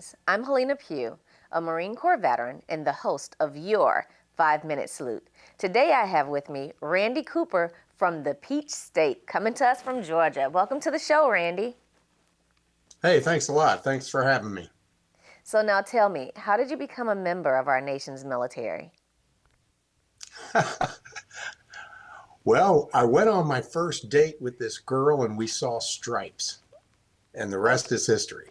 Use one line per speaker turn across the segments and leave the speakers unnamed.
Biz. I'm Hellena Pugh, a Marine Corps veteran and the host of your 5-Minute Salute. Today I have with me Randy Cooper from the Peach State, coming to us from Georgia. Welcome to the show, Randy.
Hey, thanks a lot. Thanks for having me.
So now tell me, how did you become a member of our nation's military?
Well, I went on my first date with this girl and we saw stripes, and the rest is history.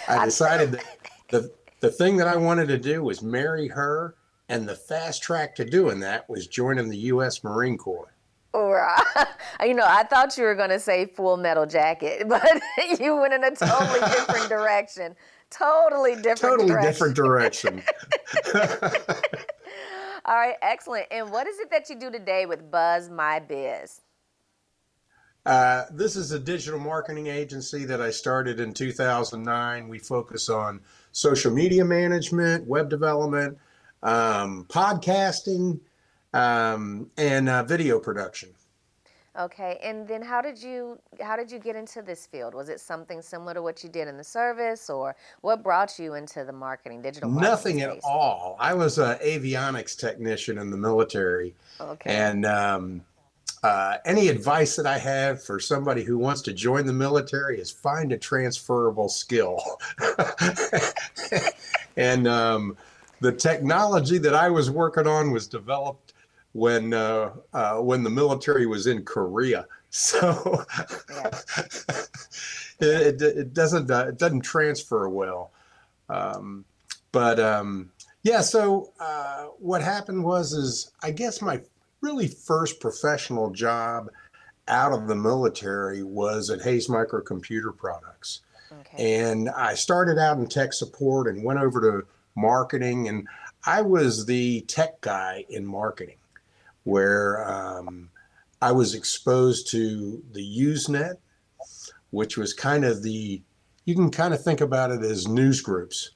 I decided that the thing that I wanted to do was marry her, and the fast track to doing that was joining the U.S. Marine Corps.
Right. I thought you were going to say Full Metal Jacket, but you went in a totally different direction. Totally different
direction.
All right, excellent. And what is it that you do today with Buzz My Biz?
This is a digital marketing agency that I started in 2009. We focus on social media management, web development, podcasting, and video production.
Okay, and then how did you get into this field? Was it something similar to what you did in the service, or what brought you into the digital marketing
Nothing
space?
at all. I was an avionics technician in the military.
Okay.
And any advice that I have for somebody who wants to join the military is find a transferable skill. And the technology that I was working on was developed when the military was in Korea. So it doesn't transfer well. So what happened was I guess my really first professional job out of the military was at Hayes Microcomputer Products.
Okay.
And I started out in tech support and went over to marketing, and I was the tech guy in marketing, where I was exposed to the Usenet, which was kind of you can kind of think about it as news groups.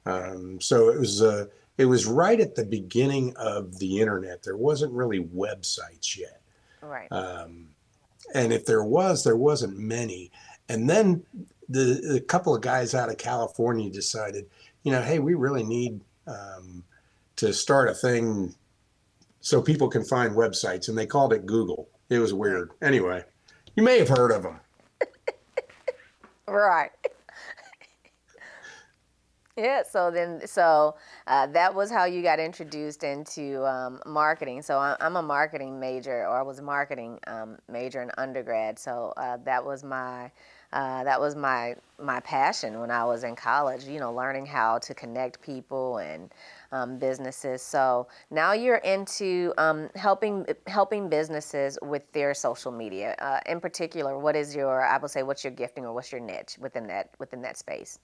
So it was right at the beginning of the internet. There wasn't really websites yet.
Right.
And if there wasn't many. And then the couple of guys out of California decided, hey, we really need to start a thing so people can find websites, and they called it Google. It was weird. Anyway, you may have heard of them.
Right. Yeah, so that was how you got introduced into marketing. So I'm a marketing major, or I was a marketing major in undergrad. So that was my passion when I was in college. Learning how to connect people and businesses. So now you're into helping businesses with their social media. In particular, what's your gifting, or what's your niche within that space?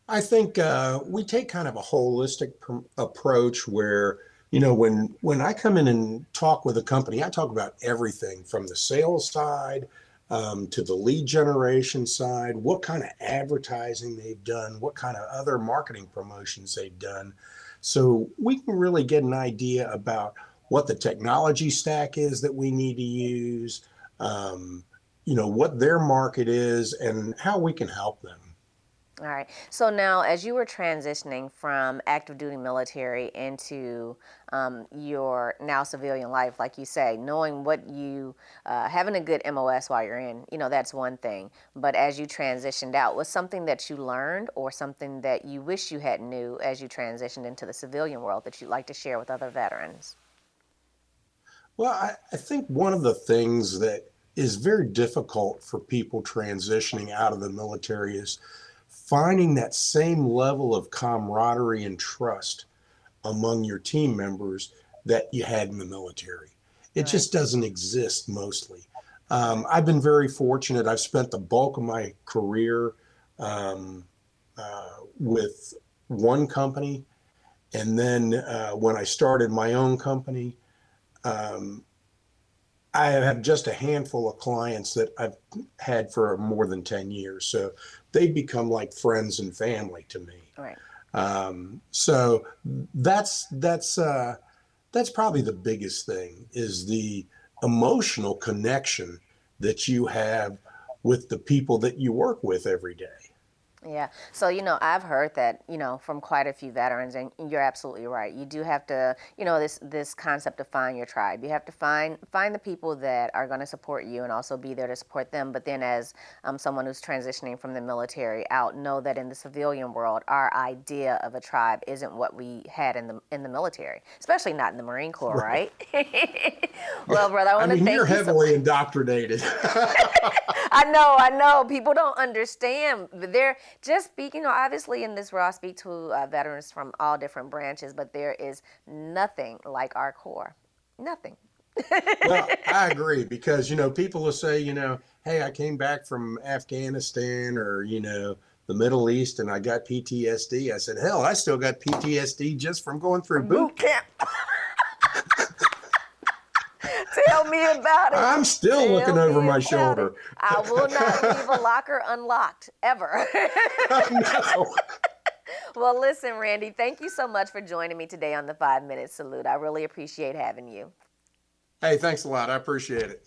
I think we take kind of a holistic approach where, when I come in and talk with a company, I talk about everything from the sales side to the lead generation side, what kind of advertising they've done, what kind of other marketing promotions they've done. So we can really get an idea about what the technology stack is that we need to use, what their market is, and how we can help them.
All right. So now, as you were transitioning from active duty military into your now civilian life, like you say, knowing what having a good MOS while you're in, that's one thing. But as you transitioned out, was something that you learned, or something that you wish you had knew as you transitioned into the civilian world that you'd like to share with other veterans?
Well, I think one of the things that is very difficult for people transitioning out of the military is finding that same level of camaraderie and trust among your team members that you had in the military. It just doesn't exist mostly. I've been very fortunate. I've spent the bulk of my career with one company. And then when I started my own company, I have just a handful of clients that I've had for more than 10 years. So they become like friends and family to me.
Right.
So that's probably the biggest thing, is the emotional connection that you have with the people that you work with every day.
Yeah. So, I've heard that, from quite a few veterans, and you're absolutely right. You do have to, this concept of find your tribe. You have to find the people that are going to support you and also be there to support them. But then as someone who's transitioning from the military out, know that in the civilian world, our idea of a tribe isn't what we had in the military, especially not in the Marine Corps, right? Well, brother, I
I
want to
mean,
thank
you're
you so
heavily indoctrinated.
I know. People don't understand. They're just speaking, obviously in this role, I speak to veterans from all different branches, but there is nothing like our Corps. Nothing.
Well, I agree because, people will say, hey, I came back from Afghanistan or, the Middle East and I got PTSD. I said, hell, I still got PTSD just from going through boot
Boot
camp.
camp. Tell me about it.
I'm still looking
Tell
over
me
my
about
shoulder.
it. I will not leave a locker unlocked, ever.
No.
Well, listen, Randy, thank you so much for joining me today on the 5-Minute Salute. I really appreciate having you.
Hey, thanks a lot. I appreciate it.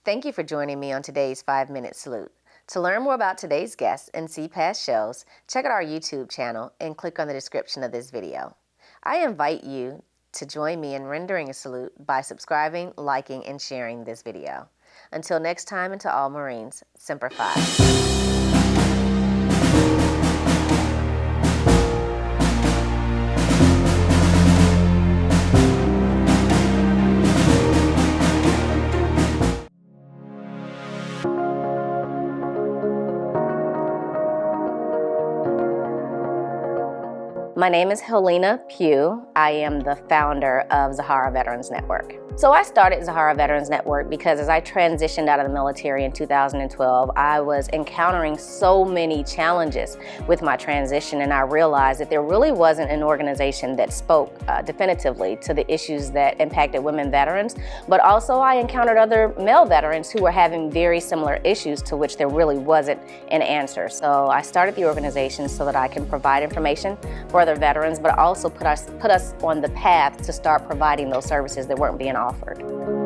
Thank you for joining me on today's 5-Minute Salute. To learn more about today's guests and see past shows, check out our YouTube channel and click on the description of this video. I invite you to join me in rendering a salute by subscribing, liking, and sharing this video. Until next time, and to all Marines, Semper Fi. My name is Hellena Pugh. I am the founder of ZaharaVets Network. So I started ZaharaVets Network because as I transitioned out of the military in 2012, I was encountering so many challenges with my transition, and I realized that there really wasn't an organization that spoke definitively to the issues that impacted women veterans, but also I encountered other male veterans who were having very similar issues to which there really wasn't an answer. So I started the organization so that I can provide information for other veterans, but also put us on the path to start providing those services that weren't being offered.